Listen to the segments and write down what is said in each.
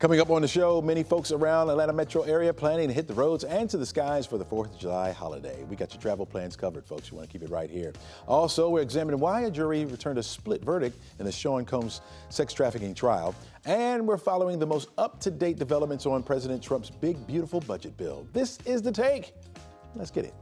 Coming up on the show, many folks around Atlanta metro area planning to hit the roads and to the skies for the 4th of July holiday. We got your travel plans covered, folks. You want to keep it right here. Also, we're examining why a jury returned a split verdict in the Sean Combs sex trafficking trial. And we're following the most up-to-date developments on President Trump's big, beautiful budget bill. This is The Take. Let's get it.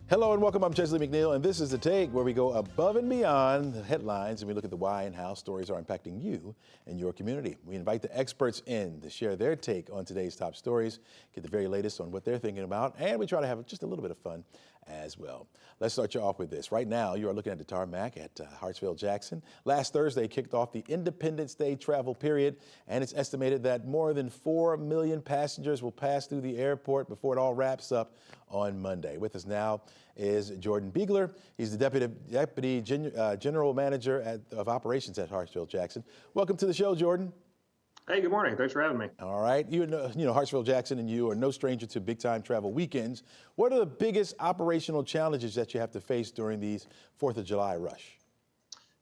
Hello and welcome. I'm Chesley McNeil, and this is The Take, where we go above and beyond the headlines and we look at the why and how stories are impacting you and your community. We invite the experts in to share their take on today's top stories, get the very latest on what they're thinking about, and we try to have just a little bit of fun as well. Let's start you off with this. Right now, you are looking at the tarmac at Hartsfield-Jackson. Last Thursday kicked off the Independence Day travel period, and it's estimated that more than 4 million passengers will pass through the airport before it all wraps up on Monday. With us now is Jordan Beegler. He's the Deputy General Manager of Operations at Hartsfield-Jackson. Welcome to the show, Jordan. Hey, good morning. Thanks for having me. All right. You know, Hartsfield-Jackson and you are no stranger to big-time travel weekends. What are the biggest operational challenges that you have to face during these 4th of July rush?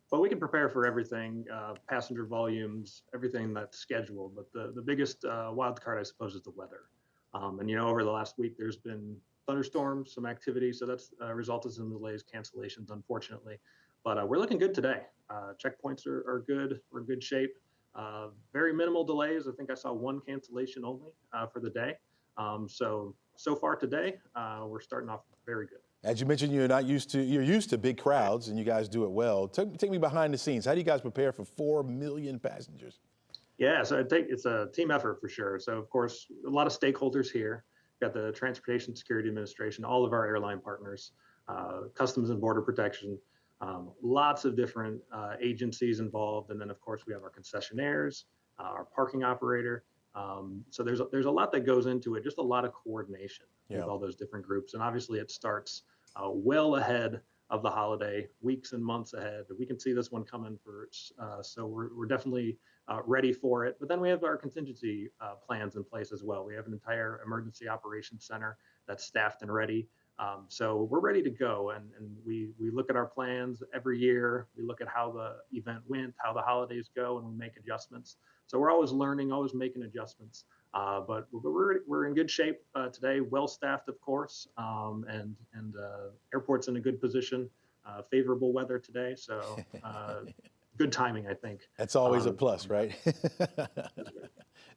Well, we can prepare for everything, passenger volumes, everything that's scheduled. But the biggest wild card, I suppose, is the weather. And, over the last week, there's been thunderstorms, some activity. So that's resulted in delays, cancellations, unfortunately. But we're looking good today. Checkpoints are good. We're in good shape. Very minimal delays. I think I saw one cancellation only for the day. So far today, we're starting off very good. As you mentioned, you're used to big crowds, and you guys do it well. Take me behind the scenes. How do you guys prepare for 4 million passengers? Yeah, so it's a team effort for sure. So of course, a lot of stakeholders here. We've got the Transportation Security Administration, all of our airline partners, Customs and Border Protection. Lots of different agencies involved, and then of course we have our concessionaires, our parking operator. So there's a lot that goes into it, just a lot of coordination with all those different groups. And obviously it starts well ahead of the holiday, weeks and months ahead. We can see this one coming so we're definitely ready for it. But then we have our contingency plans in place as well. We have an entire emergency operations center that's staffed and ready. So we're ready to go, and we look at our plans every year. We look at how the event went, how the holidays go, and we make adjustments. So we're always learning, always making adjustments. But we're in good shape today, well staffed, of course, and airport's in a good position. Favorable weather today, so good timing, I think. That's always a plus, right?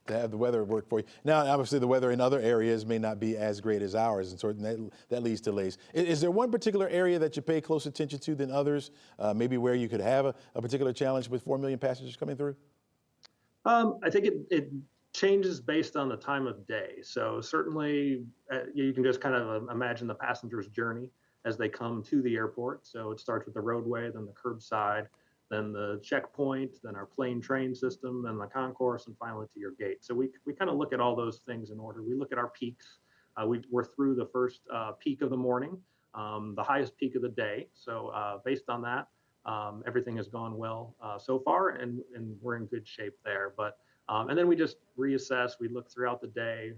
To have the weather work for you. Now, obviously, the weather in other areas may not be as great as ours, and so that leads to delays. Is there one particular area that you pay close attention to than others, maybe where you could have a particular challenge with 4 million passengers coming through? I think it changes based on the time of day. So certainly, you can just kind of imagine the passenger's journey as they come to the airport. So it starts with the roadway, then the curbside, then the checkpoint, then our plane train system, then the concourse, and finally to your gate. So we kind of look at all those things in order. We look at our peaks. We're through the first peak of the morning, the highest peak of the day. So based on that, everything has gone well so far, and we're in good shape there. But and then we just reassess. We look throughout the day.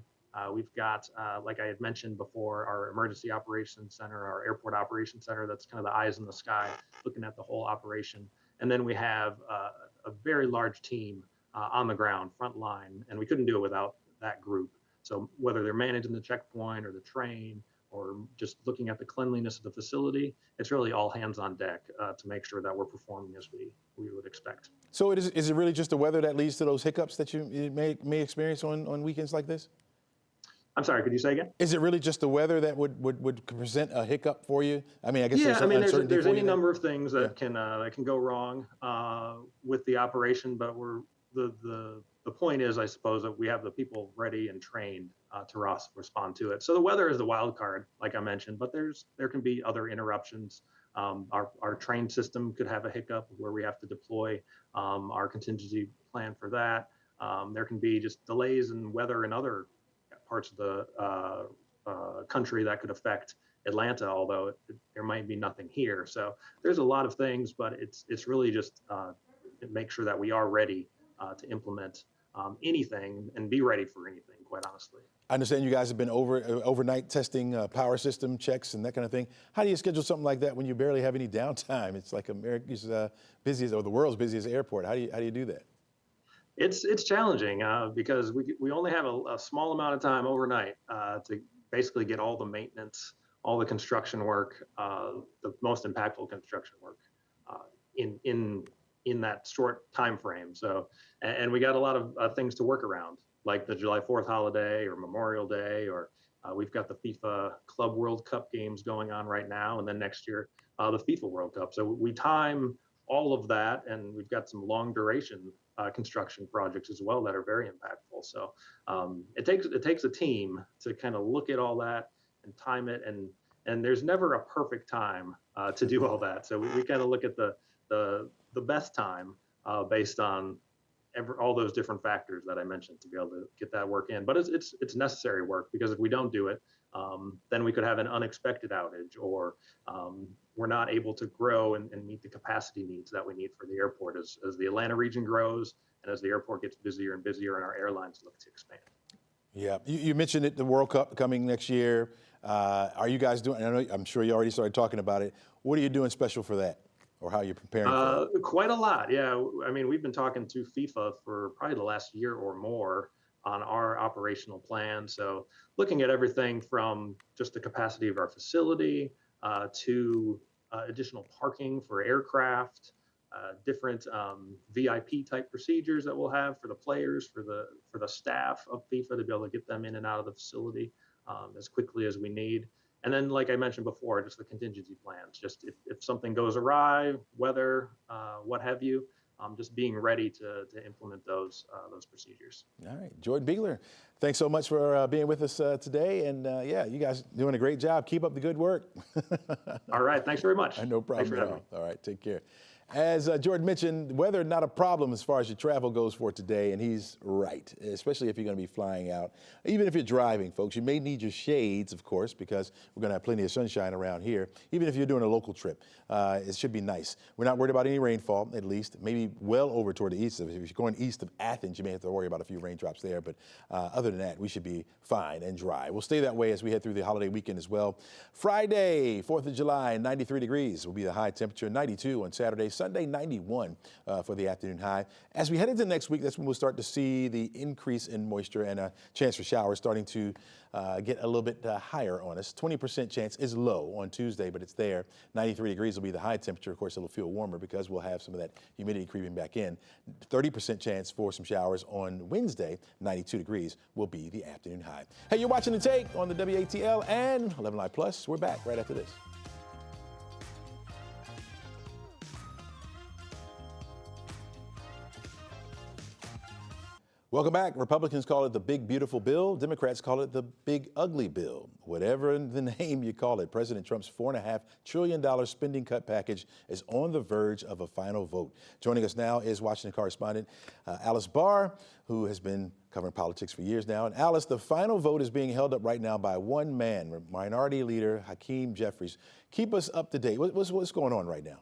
We've got, like I had mentioned before, our emergency operations center, our airport operations center. That's kind of the eyes in the sky, looking at the whole operation. And then we have a very large team on the ground, front line, and we couldn't do it without that group. So whether they're managing the checkpoint or the train or just looking at the cleanliness of the facility, it's really all hands on deck to make sure that we're performing as we would expect. So is it really just the weather that leads to those hiccups that you may experience on weekends like this? I'm sorry, could you say again? Is it really just the weather that would present a hiccup for you? I mean, I guess there's any number of things that can go wrong with the operation, but the point is, I suppose, that we have the people ready and trained to respond to it. So the weather is the wild card, like I mentioned, but there can be other interruptions. Our train system could have a hiccup where we have to deploy our contingency plan for that. There can be just delays in weather in other parts of the country that could affect Atlanta, although there might be nothing here. So there's a lot of things, but it's really just make sure that we are ready to implement anything and be ready for anything, quite honestly. I understand you guys have been overnight testing power system checks and that kind of thing. How do you schedule something like that when you barely have any downtime? It's like America's busiest, or the world's busiest airport. How do you do that? It's challenging because we only have a small amount of time overnight to basically get all the maintenance, all the construction work, the most impactful construction work uh, in that short time frame. So, and we got a lot of things to work around, like the July 4th holiday or Memorial Day, or we've got the FIFA Club World Cup games going on right now, and then next year the FIFA World Cup. So we time all of that, and we've got some long duration construction projects as well that are very impactful. So it takes a team to kind of look at all that and time it, and there's never a perfect time to do all that. So we kind of look at the best time based on all those different factors that I mentioned to be able to get that work in. But it's necessary work, because if we don't do it, then we could have an unexpected outage, or we're not able to grow and meet the capacity needs that we need for the airport as the Atlanta region grows and as the airport gets busier and busier and our airlines look to expand. Yeah, you mentioned it, the World Cup coming next year. Are you guys doing? I'm sure you already started talking about it. What are you doing special for that, or how are you preparing for it? Quite a lot, yeah. I mean, we've been talking to FIFA for probably the last year or more on our operational plan. So looking at everything from just the capacity of our facility to additional parking for aircraft, different VIP type procedures that we'll have for the players, for the staff of FIFA to be able to get them in and out of the facility as quickly as we need. And then, like I mentioned before, just the contingency plans. Just if something goes awry, weather, what have you, just being ready to implement those procedures. All right, Jordan Beegler, thanks so much for being with us today. And yeah, you guys doing a great job. Keep up the good work. All right, thanks very much. No problem Thanks at for all. All right, take care. As Jordan mentioned, weather not a problem as far as your travel goes for today, and he's right, especially if you're going to be flying out. Even if you're driving, folks, you may need your shades, of course, because we're going to have plenty of sunshine around here. Even if you're doing a local trip, it should be nice. We're not worried about any rainfall, at least, maybe well over toward the east. If you're going east of Athens, you may have to worry about a few raindrops there, but other than that, we should be fine and dry. We'll stay that way as we head through the holiday weekend as well. Friday, 4th of July, 93 degrees will be the high temperature, 92 on Saturday. Sunday, 91 for the afternoon high. As we head into next week, that's when we'll start to see the increase in moisture and a chance for showers starting to get a little bit higher on us. 20% chance is low on Tuesday, but it's there. 93 degrees will be the high temperature. Of course, it'll feel warmer because we'll have some of that humidity creeping back in. 30% chance for some showers on Wednesday. 92 degrees will be the afternoon high. Hey, you're watching The Take on the WATL and 11Alive Plus. We're back right after this. Welcome back. Republicans call it the big, beautiful bill. Democrats call it the big, ugly bill. Whatever the name you call it, President Trump's $4.5 trillion spending cut package is on the verge of a final vote. Joining us now is Washington correspondent Alice Barr, who has been covering politics for years now. And Alice, the final vote is being held up right now by one man, Minority Leader Hakeem Jeffries. Keep us up to date. What's going on right now?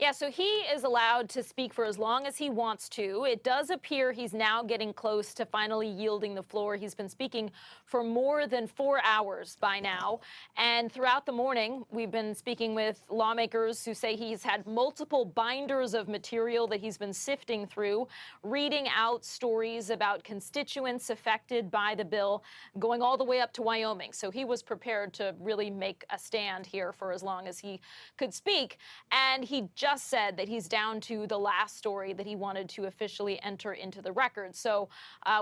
Yeah, so he is allowed to speak for as long as he wants to. It does appear he's now getting close to finally yielding the floor. He's been speaking for more than 4 hours by now. And throughout the morning, we've been speaking with lawmakers who say he's had multiple binders of material that he's been sifting through, reading out stories about constituents affected by the bill, going all the way up to Wyoming. So he was prepared to really make a stand here for as long as he could speak. And he just said that he's down to the last story that he wanted to officially enter into the record. So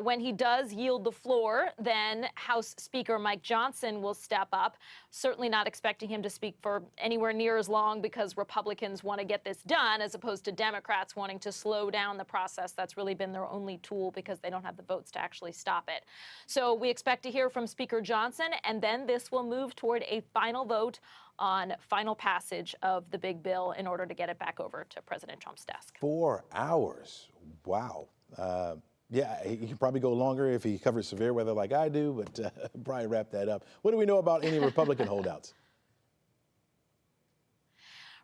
when he does yield the floor, then House Speaker Mike Johnson will step up. Certainly not expecting him to speak for anywhere near as long because Republicans want to get this done as opposed to Democrats wanting to slow down the process. That's really been their only tool because they don't have the votes to actually stop it. So we expect to hear from Speaker Johnson, and then this will move toward a final vote on final passage of the big bill in order to get it back over to President Trump's desk. 4 hours. Wow. Yeah, he can probably go longer if he covers severe weather like I do, but probably wrap that up. What do we know about any Republican holdouts?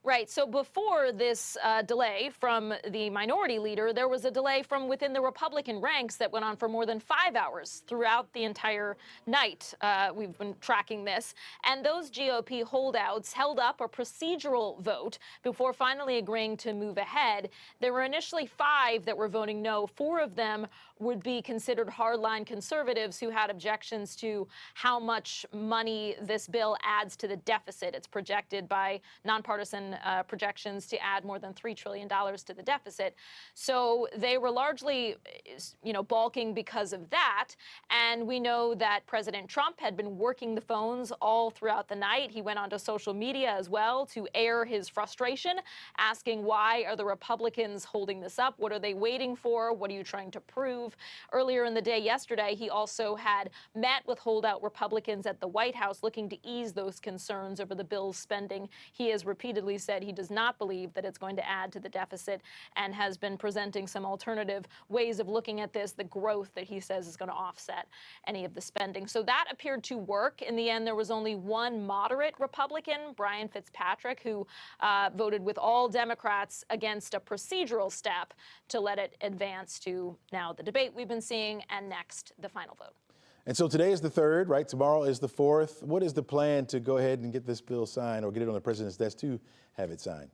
Right. So before this delay from the minority leader, there was a delay from within the Republican ranks that went on for more than 5 hours throughout the entire night. We've been tracking this. And those GOP holdouts held up a procedural vote before finally agreeing to move ahead. There were initially 5 that were voting no. 4 of them would be considered hardline conservatives who had objections to how much money this bill adds to the deficit. It's projected by nonpartisan projections to add more than $3 trillion to the deficit. So they were largely, balking because of that. And we know that President Trump had been working the phones all throughout the night. He went onto social media as well to air his frustration, asking why are the Republicans holding this up? What are they waiting for? What are you trying to prove? Earlier in the day yesterday, he also had met with holdout Republicans at the White House looking to ease those concerns over the bill's spending. He has repeatedly said he does not believe that it's going to add to the deficit and has been presenting some alternative ways of looking at this, the growth that he says is going to offset any of the spending. So that appeared to work. In the end, there was only one moderate Republican, Brian Fitzpatrick, who voted with all Democrats against a procedural step to let it advance to now the debate we've been seeing and next the final vote. And so today is the 3rd, right? Tomorrow is the 4th. What is the plan to go ahead and get this bill signed or get it on the president's desk to have it signed?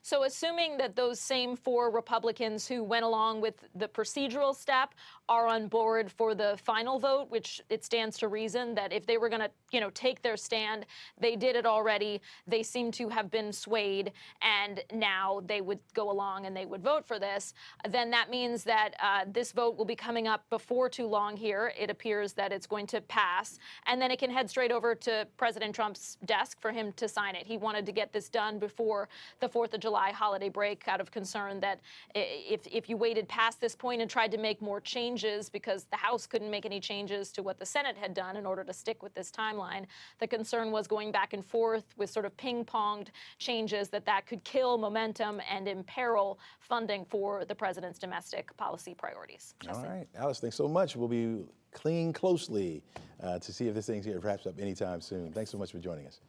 So assuming that those same 4 Republicans who went along with the procedural step are on board for the final vote, which it stands to reason that if they were going to, take their stand, they did it already. They seem to have been swayed, and now they would go along and they would vote for this. Then that means that this vote will be coming up before too long here. It appears that it's going to pass, and then it can head straight over to President Trump's desk for him to sign it. He wanted to get this done before the 4th of July holiday break out of concern that if you waited past this point and tried to make more changes because the House couldn't make any changes to what the Senate had done in order to stick with this timeline, the concern was going back and forth with sort of ping-ponged changes that could kill momentum and imperil funding for the president's domestic policy priorities. All right, Alice, thanks so much. We'll be clinging closely to see if this thing wraps up anytime soon. Thanks so much for joining us.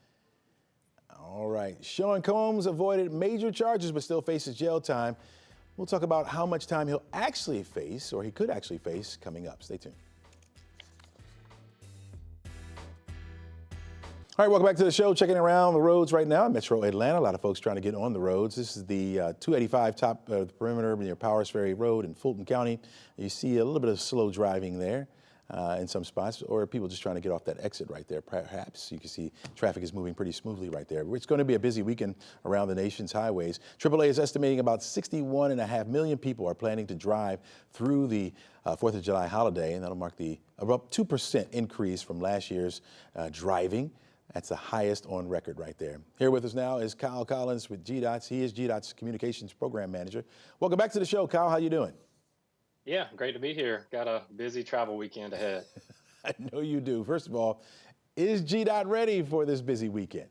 All right. Sean Combs avoided major charges but still faces jail time. We'll talk about how much time he'll actually face, or he could actually face, coming up. Stay tuned. All right, welcome back to the show. Checking around the roads right now in Metro Atlanta. A lot of folks trying to get on the roads. This is the 285 top of the perimeter near Powers Ferry Road in Fulton County. You see a little bit of slow driving there. In some spots, or people just trying to get off that exit right there, perhaps. You can see traffic is moving pretty smoothly right there. It's going to be a busy weekend around the nation's highways. AAA is estimating about 61.5 million people are planning to drive through the 4th of July holiday, and that'll mark the about 2% increase from last year's driving. That's the highest on record right there. Here with us now is Kyle Collins with GDOT's. He is GDOT's Communications Program Manager. Welcome back to the show, Kyle. How you doing? Yeah, great to be here. Got a busy travel weekend ahead. I know you do. First of all, is GDOT ready for this busy weekend?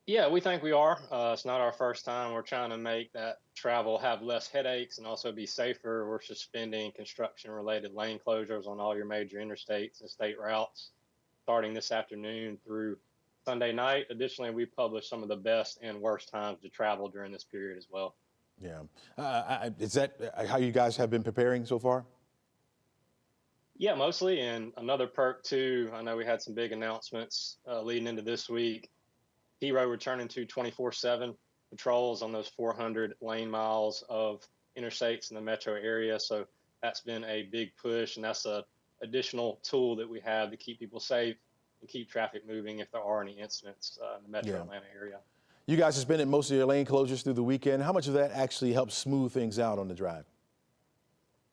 Yeah, we think we are. It's not our first time. We're trying to make that travel have less headaches and also be safer. We're suspending construction-related lane closures on all your major interstates and state routes starting this afternoon through Sunday night. Additionally, we published some of the best and worst times to travel during this period as well. Yeah. Is that how you guys have been preparing so far? Yeah, mostly. And another perk, too, I know we had some big announcements leading into this week. Hero returning to 24/7 patrols on those 400 lane miles of interstates in the metro area. So that's been a big push, and that's an additional tool that we have to keep people safe and keep traffic moving if there are any incidents in the metro Atlanta area. You guys suspended most of your lane closures through the weekend. How much of that actually helps smooth things out on the drive?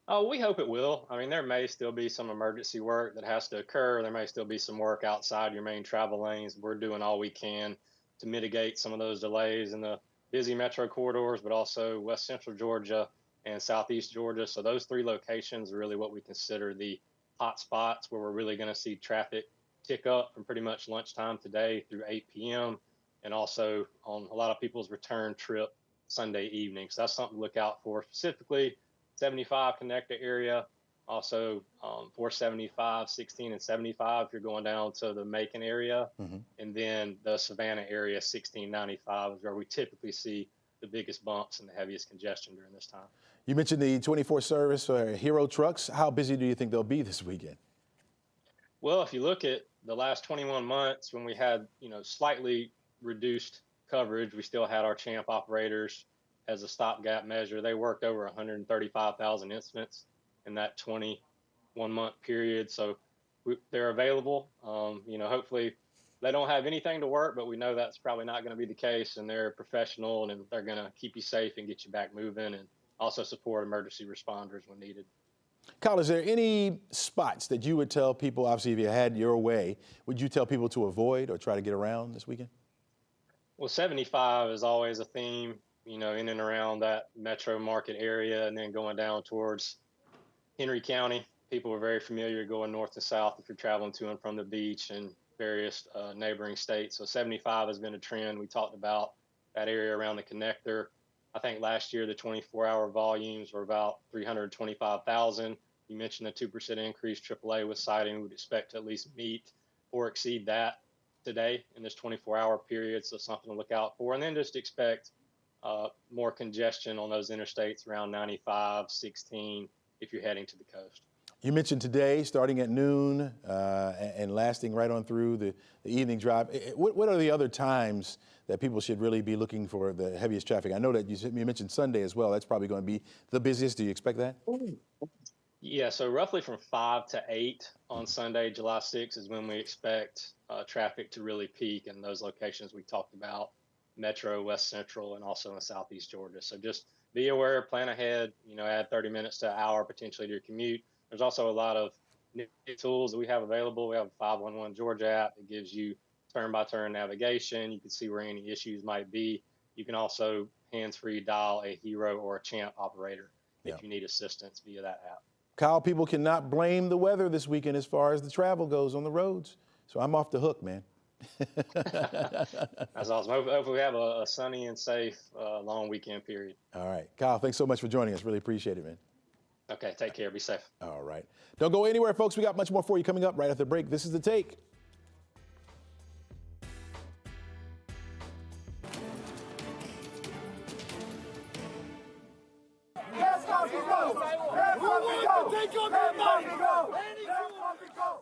Oh, we hope it will. I mean, there may still be some emergency work that has to occur. There may still be some work outside your main travel lanes. We're doing all we can to mitigate some of those delays in the busy metro corridors, but also West Central Georgia and Southeast Georgia. So those 3 locations are really what we consider the hot spots where we're really going to see traffic tick up from pretty much lunchtime today through 8 p.m. and also on a lot of people's return trip Sunday evening. So that's something to look out for, specifically 75 connector area Also, 475, 16, and 75 if you're going down to the Macon area. And then the Savannah area, 1695 is where we typically see the biggest bumps and the heaviest congestion during this time. You mentioned the 24 service or Hero trucks. How busy do you think they'll be this weekend? Well, if you look at the last 21 months when we had, slightly reduced coverage, we still had our champ operators as a stopgap measure. They worked over 135,000 incidents in that 21-month period. So they're available. Hopefully they don't have anything to work, but we know that's probably not going to be the case. And they're professional and they're going to keep you safe and get you back moving and also support emergency responders when needed. Kyle, is there any spots that you would tell people, obviously, if you had your way, would you tell people to avoid or try to get around this weekend? Well, 75 is always a theme, in and around that metro market area, and then going down towards Henry County. People are very familiar going north to south if you're traveling to and from the beach and various neighboring states. So 75 has been a trend. We talked about that area around the connector. I think last year the 24-hour volumes were about 325,000. You mentioned a 2% increase. AAA was citing we would expect to at least meet or exceed that today in this 24-hour period. So something to look out for. And then just expect more congestion on those interstates around 95, 16 if you're heading to the coast. You mentioned today starting at noon and lasting right on through the evening drive. What are the other times that people should really be looking for the heaviest traffic? I know that you mentioned Sunday as well. That's probably going to be the busiest. Do you expect that? Yeah, so roughly from 5 to 8 on Sunday, July 6th, is when we expect traffic to really peak in those locations we talked about, Metro, West Central, and also in Southeast Georgia. So just be aware, plan ahead, add 30 minutes to an hour potentially to your commute. There's also a lot of new tools that we have available. We have a 511 Georgia app that gives you turn-by-turn navigation. You can see where any issues might be. You can also hands-free dial a Hero or a champ operator if you need assistance via that app. Kyle, people cannot blame the weather this weekend as far as the travel goes on the roads. So I'm off the hook, man. That's awesome. Hopefully we have a sunny and safe long weekend period. All right. Kyle, thanks so much for joining us. Really appreciate it, man. Okay, take care. Be safe. All right. Don't go anywhere, folks. We got much more for you coming up right after the break. This is The Take.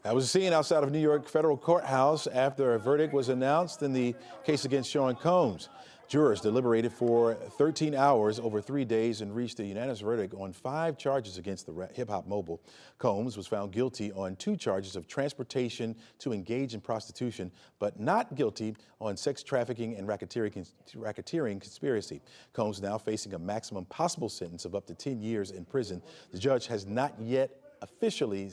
That was a scene outside of New York federal courthouse after a verdict was announced in the case against Sean Combs. Jurors deliberated for 13 hours over 3 days and reached a unanimous verdict on 5 charges against the hip-hop mogul. Combs was found guilty on 2 charges of transportation to engage in prostitution, but not guilty on sex trafficking and racketeering conspiracy. Combs now facing a maximum possible sentence of up to 10 years in prison. The judge has not yet officially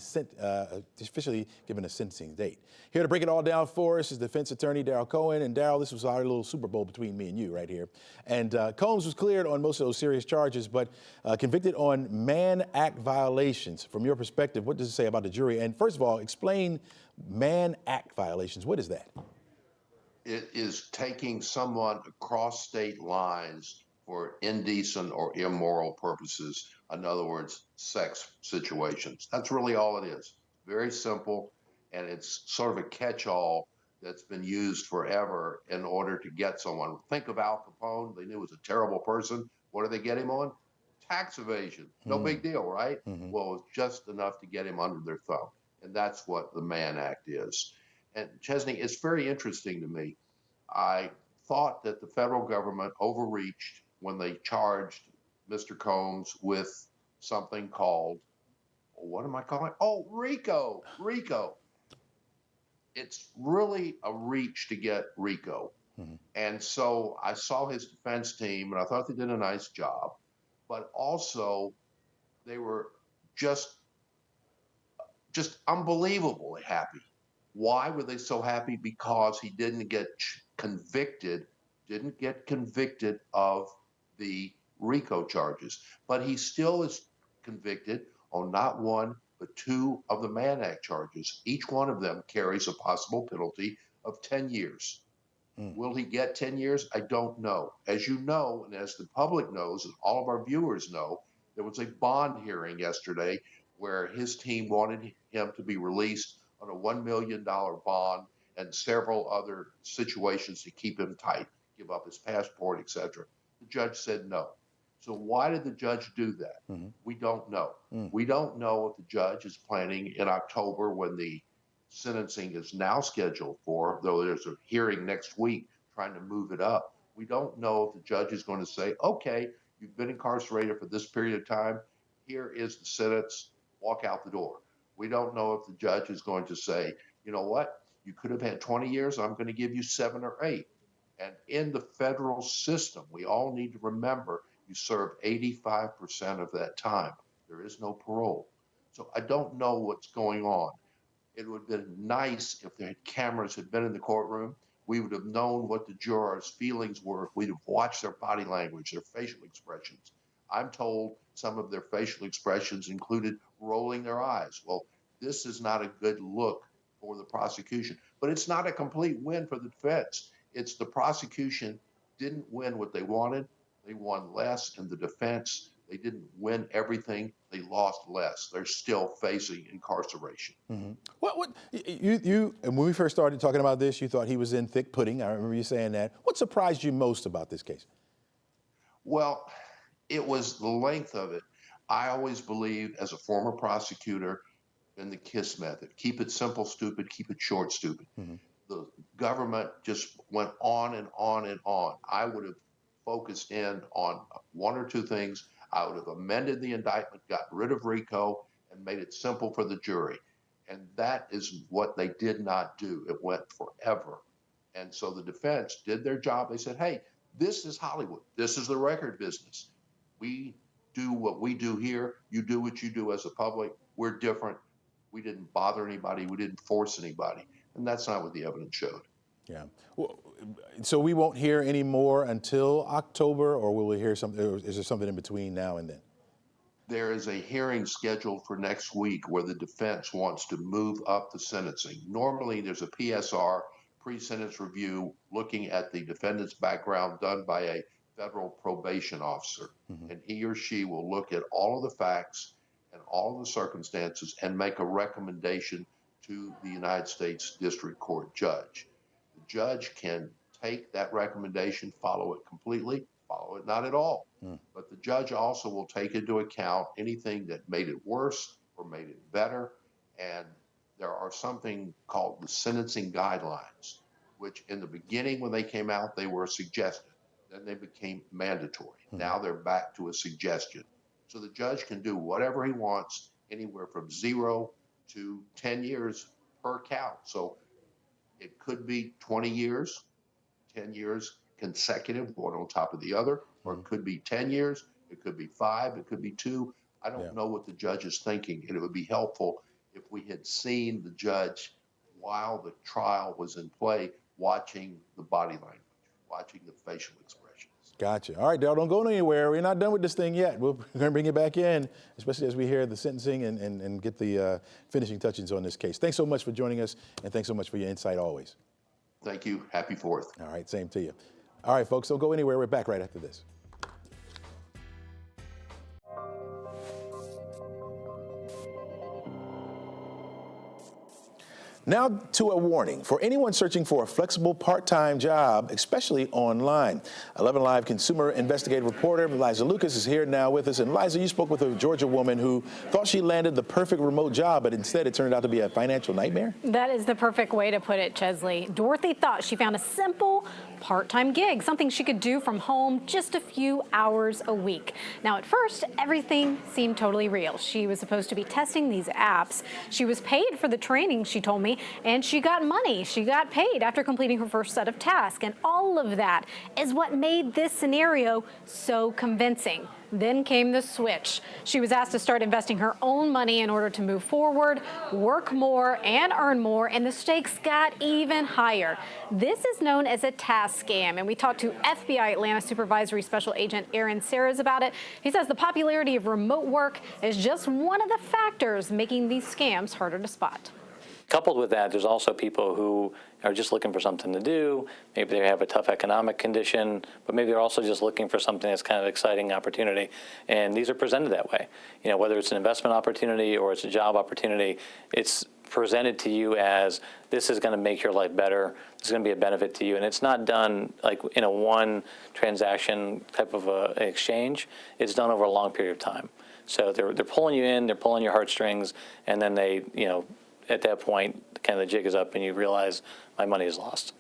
given a sentencing date. Here to break it all down for us is defense attorney Daryl Cohen. And Daryl, this was our little Super Bowl between me and you right here. And Combs was cleared on most of those serious charges, but convicted on Mann Act violations. From your perspective, what does it say about the jury? And first of all, explain Mann Act violations. What is that? It is taking someone across state lines for indecent or immoral purposes. In other words, sex situations. That's really all it is. Very simple, and it's sort of a catch-all that's been used forever in order to get someone. Think of Al Capone. They knew he was a terrible person. What did they get him on? Tax evasion. No big deal, right? Well, it's just enough to get him under their thumb. And that's what the Mann Act is. And Chesney, it's very interesting to me. I thought that the federal government overreached when they charged Mr. Combs with something called, what am I calling it? Oh, RICO. It's really a reach to get RICO. And so I saw his defense team and I thought they did a nice job, but also they were just unbelievably happy. Why were they so happy? Because he didn't get convicted of the RICO charges, but he still is convicted on not 1, but 2 of the Mann Act charges. Each one of them carries a possible penalty of 10 years. Will he get 10 years? I don't know. As you know, and as the public knows, and all of our viewers know, there was a bond hearing yesterday where his team wanted him to be released on a $1 million bond and several other situations to keep him tight, give up his passport, etc. The judge said no. So why did the judge do that? We don't know. We don't know what the judge is planning in October when the sentencing is now scheduled for, though there's a hearing next week trying to move it up. We don't know if the judge is going to say, okay, you've been incarcerated for this period of time. Here is the sentence. Walk out the door. We don't know if the judge is going to say, you know what? You could have had 20 years. I'm going to give you 7 or 8. And in the federal system, we all need to remember you serve 85% of that time. There is no parole. So I don't know what's going on. It would have been nice if the cameras had been in the courtroom. We would have known what the jurors' feelings were if we'd have watched their body language, their facial expressions. I'm told some of their facial expressions included rolling their eyes. Well, this is not a good look for the prosecution, but it's not a complete win for the defense. It's the prosecution didn't win what they wanted. They won less, and the defense, they didn't win everything. They lost less. They're still facing incarceration. What you and when we first started talking about this, you thought he was in thick pudding. I remember you saying that. What surprised you most about this case? Well, it was the length of it. I always believed, as a former prosecutor, in the KISS method. Keep it simple, stupid. Keep it short, stupid. The government just went on and on and on. I would have focused in on 1 or 2 things. I would have amended the indictment, got rid of RICO, and made it simple for the jury. And that is what they did not do. It went forever. And so the defense did their job. They said, hey, this is Hollywood. This is the record business. We do what we do here. You do what you do as a public. We're different. We didn't bother anybody. We didn't force anybody. And that's not what the evidence showed. Yeah. Well, so we won't hear any more until October, or will we hear something? Or is there something in between now and then? There is a hearing scheduled for next week where the defense wants to move up the sentencing. Normally, there's a PSR, pre-sentence review, looking at the defendant's background done by a federal probation officer. And he or she will look at all of the facts and all of the circumstances and make a recommendation to the United States District Court judge. The judge can take that recommendation, follow it completely, follow it not at all. But the judge also will take into account anything that made it worse or made it better. And there are something called the sentencing guidelines, which in the beginning when they came out, they were a suggestion. Then they became mandatory. Now they're back to a suggestion. So the judge can do whatever he wants, anywhere from 0 to 10 years per count. So it could be 20 years, 10 years consecutive, one on top of the other, or it could be 10 years, it could be 5, it could be 2. I don't know what the judge is thinking, and it would be helpful if we had seen the judge while the trial was in play, watching the body language, watching the facial expressions. Gotcha. All right, Darryl, don't go anywhere. We're not done with this thing yet. We're going to bring it back in, especially as we hear the sentencing and get the finishing touches on this case. Thanks so much for joining us, and thanks so much for your insight always. Thank you. Happy 4th. All right, same to you. All right, folks, don't go anywhere. We're back right after this. Now to a warning for anyone searching for a flexible part-time job, especially online. 11Alive consumer investigative reporter Liza Lucas is here now with us. And Liza, you spoke with a Georgia woman who thought she landed the perfect remote job, but instead it turned out to be a financial nightmare? That is the perfect way to put it, Chesley. Dorothy thought she found a simple part-time gig, something she could do from home just a few hours a week. Now, at first, everything seemed totally real. She was supposed to be testing these apps. She was paid for the training, she told me, and she got money. She got paid after completing her first set of tasks. And all of that is what made this scenario so convincing. Then came the switch. She was asked to start investing her own money in order to move forward, work more, and earn more, and the stakes got even higher. This is known as a task scam, and we talked to FBI Atlanta Supervisory Special Agent Aaron Saras about it. He says the popularity of remote work is just one of the factors making these scams harder to spot. Coupled with that, there's also people who are just looking for something to do. Maybe they have a tough economic condition, but maybe they're also just looking for something that's kind of exciting opportunity. And these are presented that way. You know, whether it's an investment opportunity or it's a job opportunity, it's presented to you as this is going to make your life better. This is going to be a benefit to you. And it's not done like in a one transaction type of an exchange. It's done over a long period of time. So they're pulling you in, they're pulling your heartstrings, and then they, you know, at that point, kind of the jig is up and you realize my money is lost.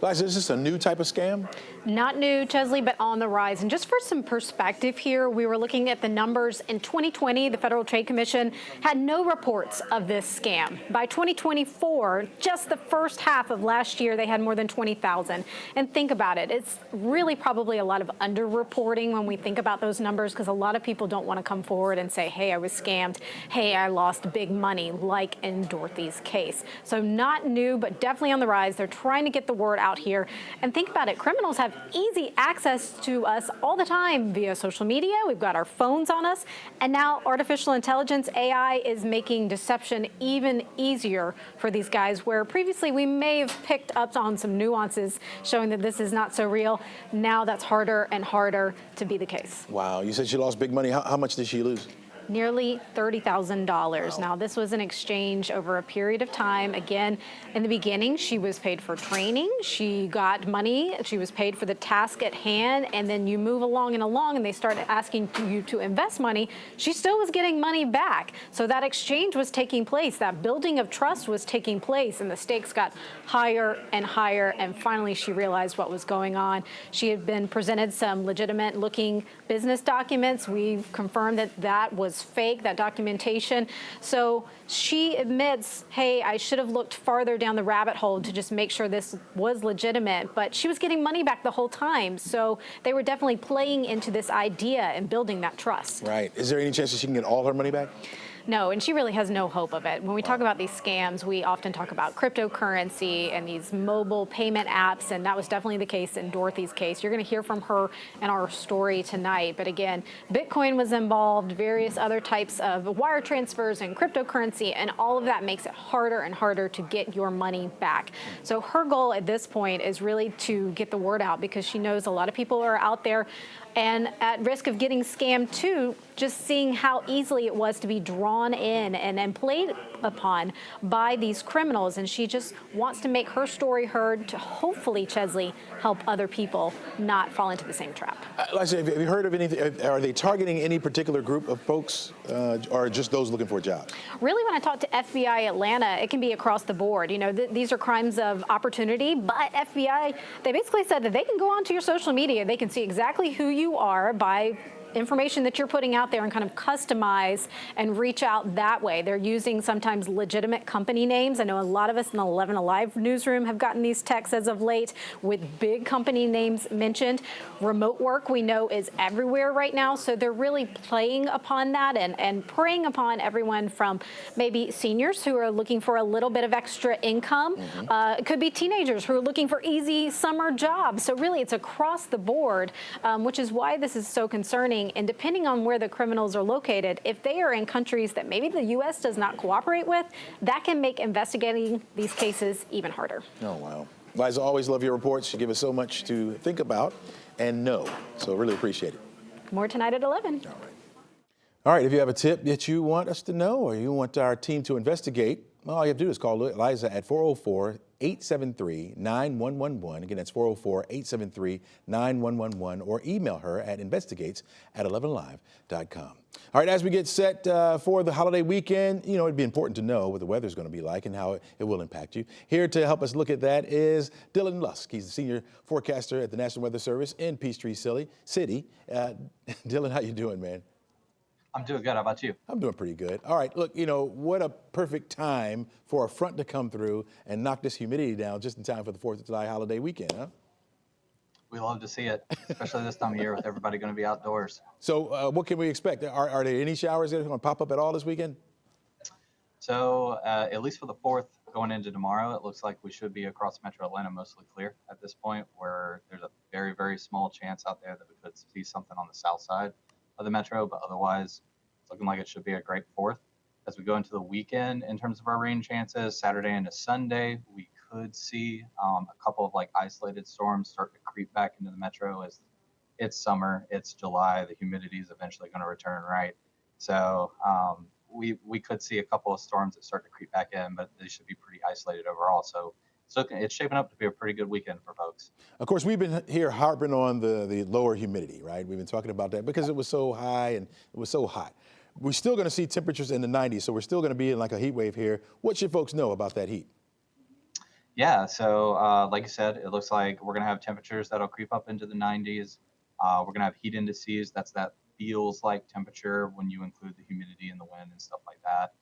Liza, is this a new type of scam? Not new, Chesley, but on the rise. And just for some perspective here, we were looking at the numbers. In 2020, the Federal Trade Commission had no reports of this scam. By 2024, just the first half of last year, they had more than 20,000. And think about it. It's really probably a lot of underreporting when we think about those numbers, because a lot of people don't want to come forward and say, hey, I was scammed. Hey, I lost big money, like in Dorothy's case. So not new, but definitely on the rise. They're trying to get the word out here. And think about it. Criminals have easy access to us all the time via social media. We've got our phones on us. And now artificial intelligence, AI, is making deception even easier for these guys, where previously we may have picked up on some nuances showing that this is not so real. Now that's harder and harder to be the case. Wow, you said she lost big money. How much did she lose? Nearly $30,000. Wow. Now, this was an exchange over a period of time. Again, in the beginning, she was paid for training. She got money. She was paid for the task at hand. And then you move along and they started asking you to invest money. She still was getting money back. So that exchange was taking place. That building of trust was taking place. And the stakes got higher and higher. And finally, she realized what was going on. She had been presented some legitimate looking business documents. We've confirmed that that was fake, that documentation. So she admits, hey, I should have looked farther down the rabbit hole to just make sure this was legitimate, but she was getting money back the whole time. So they were definitely playing into this idea and building that trust. Right. Is there any chance that she can get all her money back? No, and she really has no hope of it. When we talk about these scams, we often talk about cryptocurrency and these mobile payment apps, and that was definitely the case in Dorothy's case. You're going to hear from her in our story tonight. But again, Bitcoin was involved, various other types of wire transfers and cryptocurrency, and all of that makes it harder and harder to get your money back. So her goal at this point is really to get the word out, because she knows a lot of people are out there and at risk of getting scammed too, just seeing how easily it was to be drawn in and then played upon by these criminals. And she just wants to make her story heard to hopefully, Chesley, help other people not fall into the same trap. Liza, have you heard of anything? Are they targeting any particular group of folks or just those looking for a job? Really, when I talk to FBI Atlanta, it can be across the board. You know, these are crimes of opportunity, but FBI, they basically said that they can go onto your social media. They can see exactly who you are by information that you're putting out there and kind of customize and reach out that way. They're using sometimes legitimate company names. I know a lot of us in the 11Alive newsroom have gotten these texts as of late with big company names mentioned. Remote work, we know, is everywhere right now. So they're really playing upon that and preying upon everyone from maybe seniors who are looking for a little bit of extra income. It could be teenagers who are looking for easy summer jobs. So really, it's across the board, which is why this is so concerning. And depending on where the criminals are located, if they are in countries that maybe the U.S. does not cooperate with, that can make investigating these cases even harder. Oh, wow. Liza, always love your reports. You give us so much to think about and know. So really appreciate it. More tonight at 11. All right. All right, if you have a tip that you want us to know or you want our team to investigate, well, all you have to do is call Liza at 404-873-9111. Again, that's 404-873-9111, or email her at investigates@11alive.com. All right, as we get set for the holiday weekend, you know, it'd be important to know what the weather's going to be like and how it will impact you. Here to help us look at that is Dylan Lusk. He's the senior forecaster at the National Weather Service in Peachtree City. Dylan, how you doing, man? I'm doing good. How about you? I'm doing pretty good. All right, look, you know, what a perfect time for a front to come through and knock this humidity down just in time for the 4th of July holiday weekend, huh? We love to see it, especially this time of year with everybody going to be outdoors. So what can we expect? Are there any showers that are going to pop up at all this weekend? So at least for the 4th, going into tomorrow, it looks like we should be across Metro Atlanta mostly clear at this point, where there's a very, very small chance out there that we could see something on the south side of the metro, but otherwise it's looking like it should be a great 4th. As we go into the weekend, in terms of our rain chances, Saturday into Sunday, we could see a couple of like isolated storms start to creep back into the metro as it's summer, it's July, the humidity is eventually going to return, right? So we could see a couple of storms that start to creep back in, but they should be pretty isolated overall. So it's shaping up to be a pretty good weekend for folks. Of course, we've been here harping on the lower humidity, right? We've been talking about that because it was so high and it was so hot. We're still going to see temperatures in the 90s, so we're still going to be in like a heat wave here. What should folks know about that heat? Yeah, so like you said, it looks like we're going to have temperatures that'll creep up into the 90s. We're going to have heat indices. That feels like temperature when you include the humidity and the wind and stuff like that.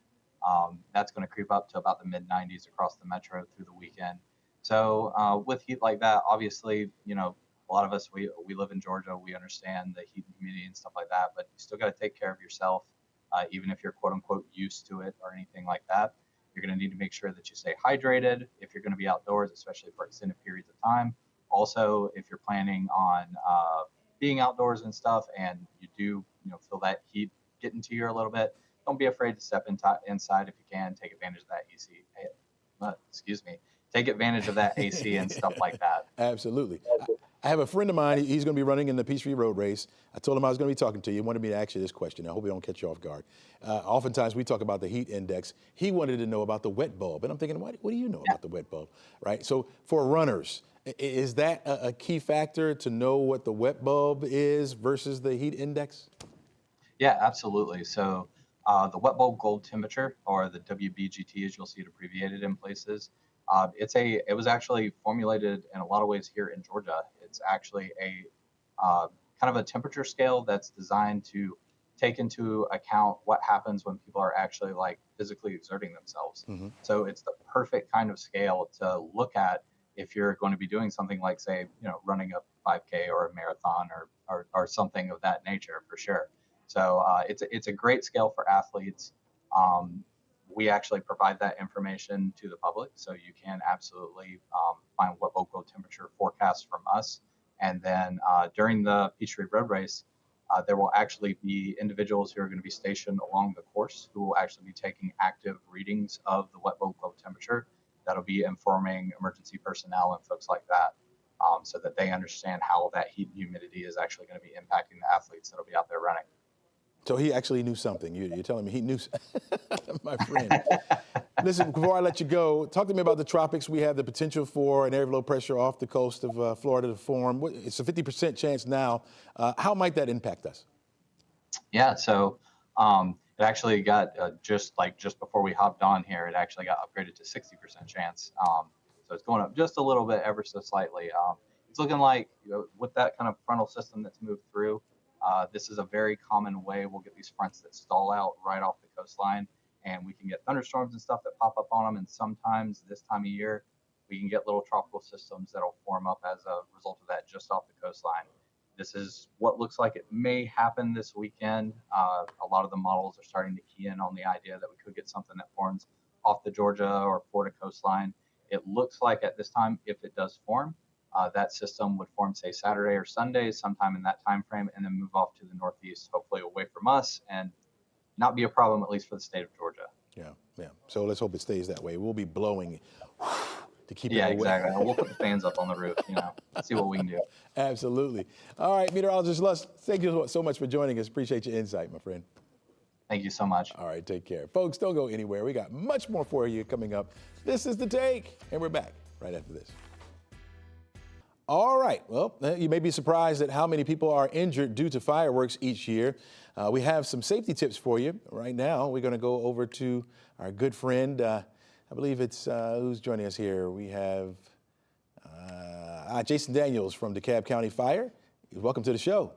That's going to creep up to about the mid 90s across the metro through the weekend. So with heat like that, obviously, a lot of us, we live in Georgia. We understand the heat and humidity and stuff like that, but you still got to take care of yourself, even if you're quote unquote used to it or anything like that. You're going to need to make sure that you stay hydrated if you're going to be outdoors, especially for extended periods of time. Also, if you're planning on being outdoors and stuff, and you do, feel that heat getting to you a little bit, don't be afraid to step inside if you can. Take advantage of that take advantage of that AC and stuff like that. Absolutely. I have a friend of mine. He's going to be running in the Peachtree Road Race. I told him I was going to be talking to you. He wanted me to ask you this question. I hope we don't catch you off guard. Oftentimes we talk about the heat index. He wanted to know about the wet bulb. And I'm thinking, what do you know about the wet bulb, right? So for runners, is that a key factor to know what the wet bulb is versus the heat index? Yeah, absolutely. So the wet bulb gold temperature, or the WBGT, as you'll see it abbreviated in places, it was actually formulated in a lot of ways here in Georgia. It's actually a kind of a temperature scale that's designed to take into account what happens when people are actually like physically exerting themselves. Mm-hmm. So it's the perfect kind of scale to look at if you're going to be doing something like, say, running a 5K or a marathon or something of that nature, for sure. So it's a great scale for athletes. We actually provide that information to the public, so you can absolutely find what local temperature forecasts from us. And then during the Peachtree Road Race, there will actually be individuals who are going to be stationed along the course who will actually be taking active readings of the wet bulb temperature. That'll be informing emergency personnel and folks like that, so that they understand how that heat and humidity is actually going to be impacting the athletes that'll be out there running. So he actually knew something. You're telling me he knew, my friend. Listen, before I let you go, talk to me about the tropics. We have the potential for an area of low pressure off the coast of Florida to form. It's a 50% chance now. How might that impact us? Yeah, so it actually got just before we hopped on here, it actually got upgraded to 60% chance. So it's going up just a little bit, ever so slightly. It's looking like with that kind of frontal system that's moved through, this is a very common way we'll get these fronts that stall out right off the coastline, and we can get thunderstorms and stuff that pop up on them. And sometimes this time of year, we can get little tropical systems that'll form up as a result of that just off the coastline. This is what looks like it may happen this weekend. A lot of the models are starting to key in on the idea that we could get something that forms off the Georgia or Florida coastline. It looks like at this time, if it does form, that system would form, say, Saturday or Sunday, sometime in that time frame, and then move off to the northeast, hopefully away from us, and not be a problem, at least for the state of Georgia. Yeah. So let's hope it stays that way. We'll be blowing to keep it away. Yeah, exactly. We'll put the fans up on the roof, see what we can do. Absolutely. All right, meteorologist Luss, thank you so much for joining us. Appreciate your insight, my friend. Thank you so much. All right, take care. Folks, don't go anywhere. We got much more for you coming up. This is The Take, and we're back right after this. All right, well, you may be surprised at how many people are injured due to fireworks each year. We have some safety tips for you. Right now, we're going to go over to our good friend, I believe it's, who's joining us here? We have Jason Daniels from DeKalb County Fire. Welcome to the show.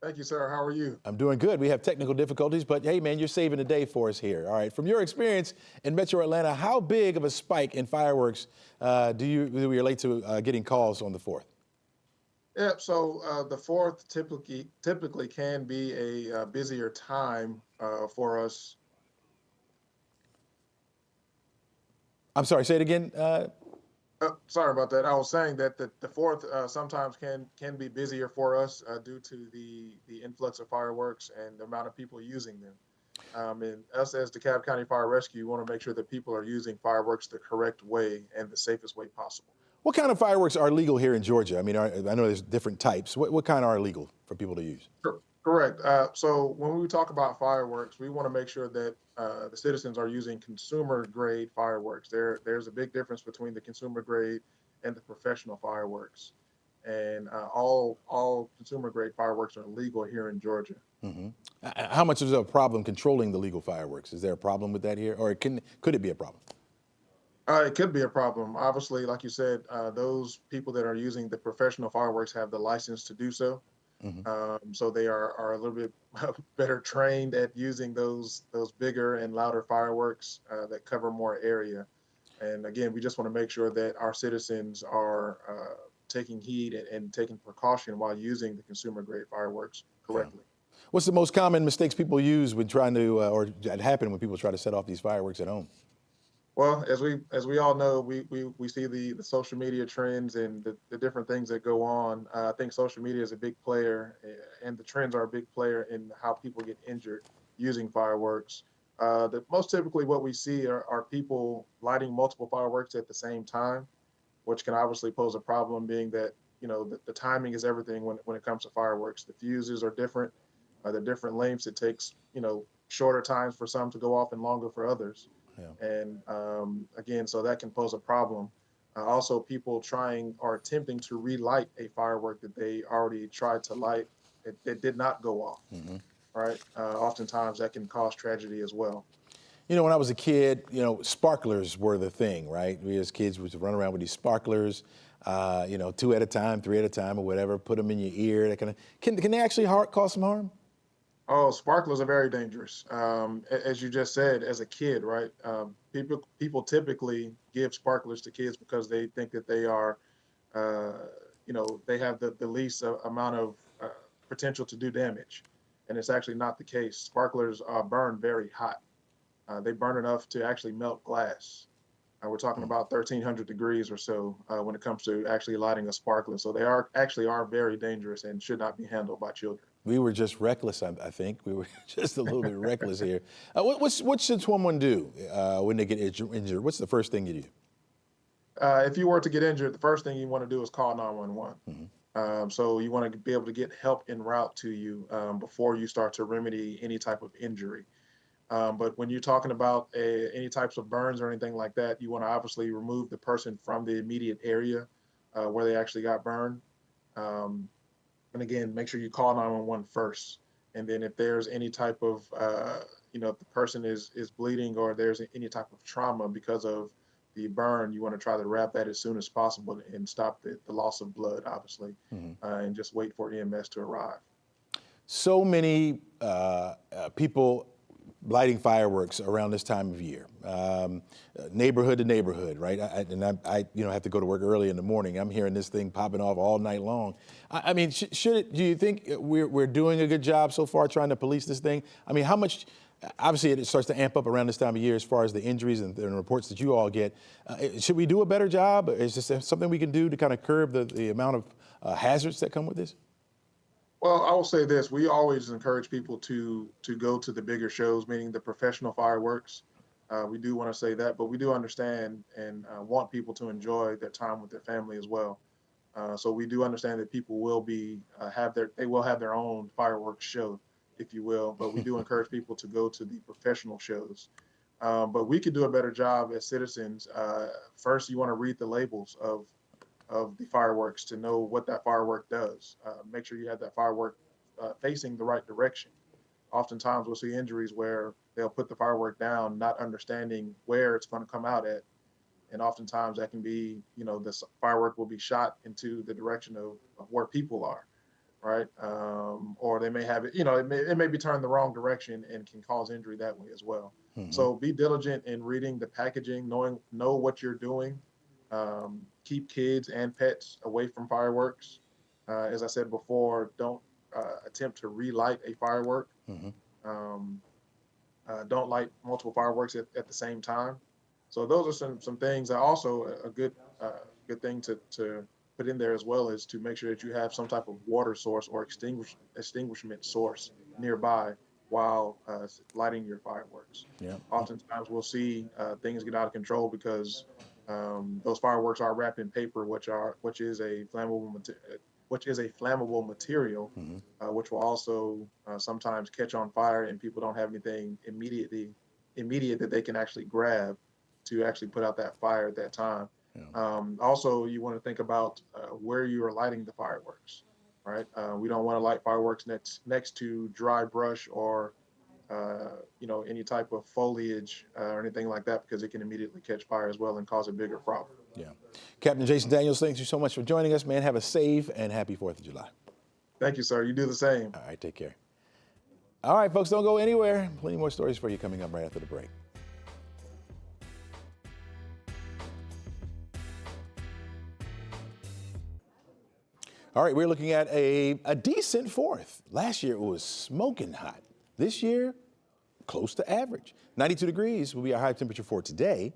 Thank you, sir. How are you? I'm doing good. We have technical difficulties, but hey, man, you're saving the day for us here. All right. From your experience in Metro Atlanta, how big of a spike in fireworks do we relate to getting calls on the 4th? Yeah, so the 4th typically can be a busier time for us. I'm sorry, say it again. Sorry about that. I was saying that the 4th sometimes can be busier for us due to the influx of fireworks and the amount of people using them. And us as DeKalb County Fire Rescue, want to make sure that people are using fireworks the correct way and the safest way possible. What kind of fireworks are legal here in Georgia? I mean, I know there's different types. What kind are illegal for people to use? Correct. So when we talk about fireworks, we want to make sure that the citizens are using consumer grade fireworks. There's a big difference between the consumer grade and the professional fireworks. And all consumer grade fireworks are legal here in Georgia. Mm-hmm. How much is a problem controlling the legal fireworks? Is there a problem with that here, or could it be a problem? It could be a problem. Obviously, like you said, those people that are using the professional fireworks have the license to do so. Mm-hmm. So they are a little bit better trained at using those bigger and louder fireworks that cover more area. And again, we just want to make sure that our citizens are taking heed and taking precaution while using the consumer grade fireworks correctly. Yeah. What's the most common mistakes people use when trying to, or that happen when people try to set off these fireworks at home? Well, as we all know, we see the social media trends and the different things that go on. I think social media is a big player, and the trends are a big player in how people get injured using fireworks. Most typically what we see are people lighting multiple fireworks at the same time, which can obviously pose a problem, being that the timing is everything when it comes to fireworks. The fuses are different, they're different lengths. It takes shorter times for some to go off and longer for others. Yeah. And again, so that can pose a problem. Also, people trying or attempting to relight a firework that they already tried to light, it did not go off. Mm-hmm. Right? Oftentimes that can cause tragedy as well. When I was a kid, sparklers were the thing, right? We as kids would run around with these sparklers, 2 at a time, 3 at a time, or whatever. Put them in your ear. That kind of can they actually cause some harm? Oh, sparklers are very dangerous. As you just said, as a kid, right? People typically give sparklers to kids because they think that they are, they have the least amount of potential to do damage. And it's actually not the case. Sparklers burn very hot. They burn enough to actually melt glass. We're talking about 1,300 degrees or so when it comes to actually lighting a sparkler. So they are very dangerous and should not be handled by children. We were just reckless, I think. We were just a little bit reckless here. What should someone do when they get injured? What's the first thing you do? If you were to get injured, the first thing you want to do is call 911. Mm-hmm. So you want to be able to get help en route to you before you start to remedy any type of injury. But when you're talking about any types of burns or anything like that, you want to obviously remove the person from the immediate area where they actually got burned. And again, make sure you call 911 first. And then if there's any type of, if the person is bleeding or there's any type of trauma because of the burn, you want to try to wrap that as soon as possible and stop the loss of blood, obviously, mm-hmm. And just wait for EMS to arrive. So many people lighting fireworks around this time of year, neighborhood to neighborhood, right? I have to go to work early in the morning. I'm hearing this thing popping off all night long. I mean, do you think we're doing a good job so far trying to police this thing? I mean, how much? Obviously, it starts to amp up around this time of year as far as the injuries and the reports that you all get. Should we do a better job? Is this something we can do to kind of curb the amount of hazards that come with this? Well, I will say this. We always encourage people to go to the bigger shows, meaning the professional fireworks. We do want to say that, but we do understand and want people to enjoy their time with their family as well. So we do understand that people will have their own fireworks show, if you will, but we do encourage people to go to the professional shows. But we could do a better job as citizens. First, you want to read the labels of the fireworks to know what that firework does. Make sure you have that firework facing the right direction. Oftentimes we'll see injuries where they'll put the firework down, not understanding where it's going to come out at. And oftentimes that can be, the firework will be shot into the direction of where people are, right? Or they may have it, it may be turned the wrong direction and can cause injury that way as well. Mm-hmm. So be diligent in reading the packaging, know what you're doing. Keep kids and pets away from fireworks. As I said before, don't attempt to relight a firework. Mm-hmm. Don't light multiple fireworks at the same time. So those are some things that also a good thing to put in there as well, is to make sure that you have some type of water source or extinguishment source nearby while lighting your fireworks. Yeah. Oftentimes we'll see things get out of control because those fireworks are wrapped in paper, which is a flammable material, which will also sometimes catch on fire, and people don't have anything immediate that they can actually grab to actually put out that fire at that time. Yeah. Also, you want to think about where you are lighting the fireworks, right? We don't want to light fireworks next to dry brush or any type of foliage or anything like that, because it can immediately catch fire as well and cause a bigger problem. Yeah. Captain Jason Daniels, thank you so much for joining us, man. Have a safe and happy 4th of July. Thank you, sir. You do the same. All right, take care. All right, folks, don't go anywhere. Plenty more stories for you coming up right after the break. All right, we're looking at a decent 4th. Last year it was smoking hot. This year, close to average. 92 degrees will be our high temperature for today.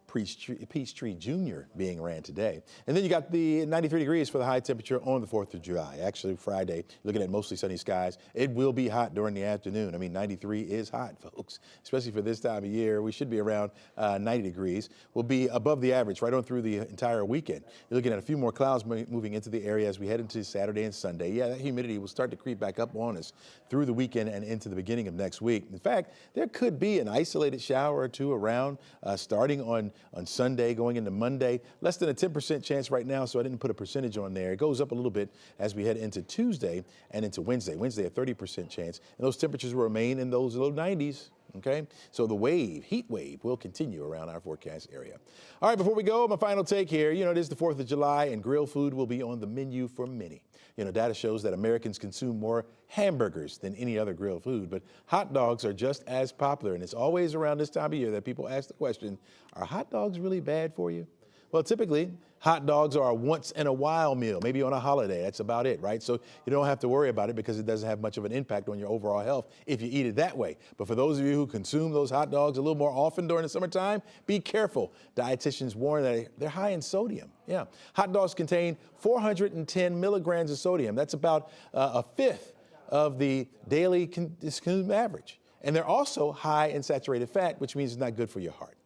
Peachtree Jr. being ran today. And then you got the 93 degrees for the high temperature on the 4th of July. Actually, Friday, looking at mostly sunny skies. It will be hot during the afternoon. I mean, 93 is hot, folks, especially for this time of year. We should be around 90 degrees. We'll be above the average right on through the entire weekend. You're looking at a few more clouds moving into the area as we head into Saturday and Sunday. Yeah, that humidity will start to creep back up on us through the weekend and into the beginning of next week. In fact, there could be an isolated shower or two around starting on Sunday going into Monday. Less than a 10% chance right now, so I didn't put a percentage on there. It goes up a little bit as we head into Tuesday and into Wednesday. Wednesday, a 30% chance. And those temperatures will remain in those low 90s. Okay, so the heat wave will continue around our forecast area. All right, before we go, my final take here. It is the 4th of July and grilled food will be on the menu for many. Data shows that Americans consume more hamburgers than any other grilled food, but hot dogs are just as popular. And it's always around this time of year that people ask the question, are hot dogs really bad for you? Well, typically, hot dogs are a once in a while meal, maybe on a holiday. That's about it, right? So you don't have to worry about it because it doesn't have much of an impact on your overall health if you eat it that way. But for those of you who consume those hot dogs a little more often during the summertime, be careful. Dietitians warn that they're high in sodium. Yeah. Hot dogs contain 410 milligrams of sodium. That's about a fifth of the daily consumed average. And they're also high in saturated fat, which means it's not good for your heart.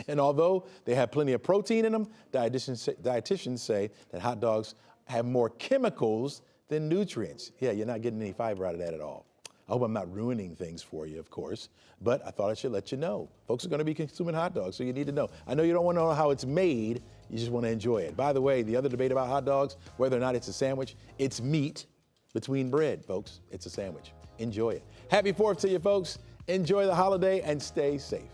And although they have plenty of protein in them, dietitians say that hot dogs have more chemicals than nutrients. Yeah, you're not getting any fiber out of that at all. I hope I'm not ruining things for you, of course, but I thought I should let you know. Folks are going to be consuming hot dogs, so you need to know. I know you don't want to know how it's made, you just want to enjoy it. By the way, the other debate about hot dogs, whether or not it's a sandwich, it's meat between bread, folks. It's a sandwich. Enjoy it. Happy 4th to you, folks. Enjoy the holiday and stay safe.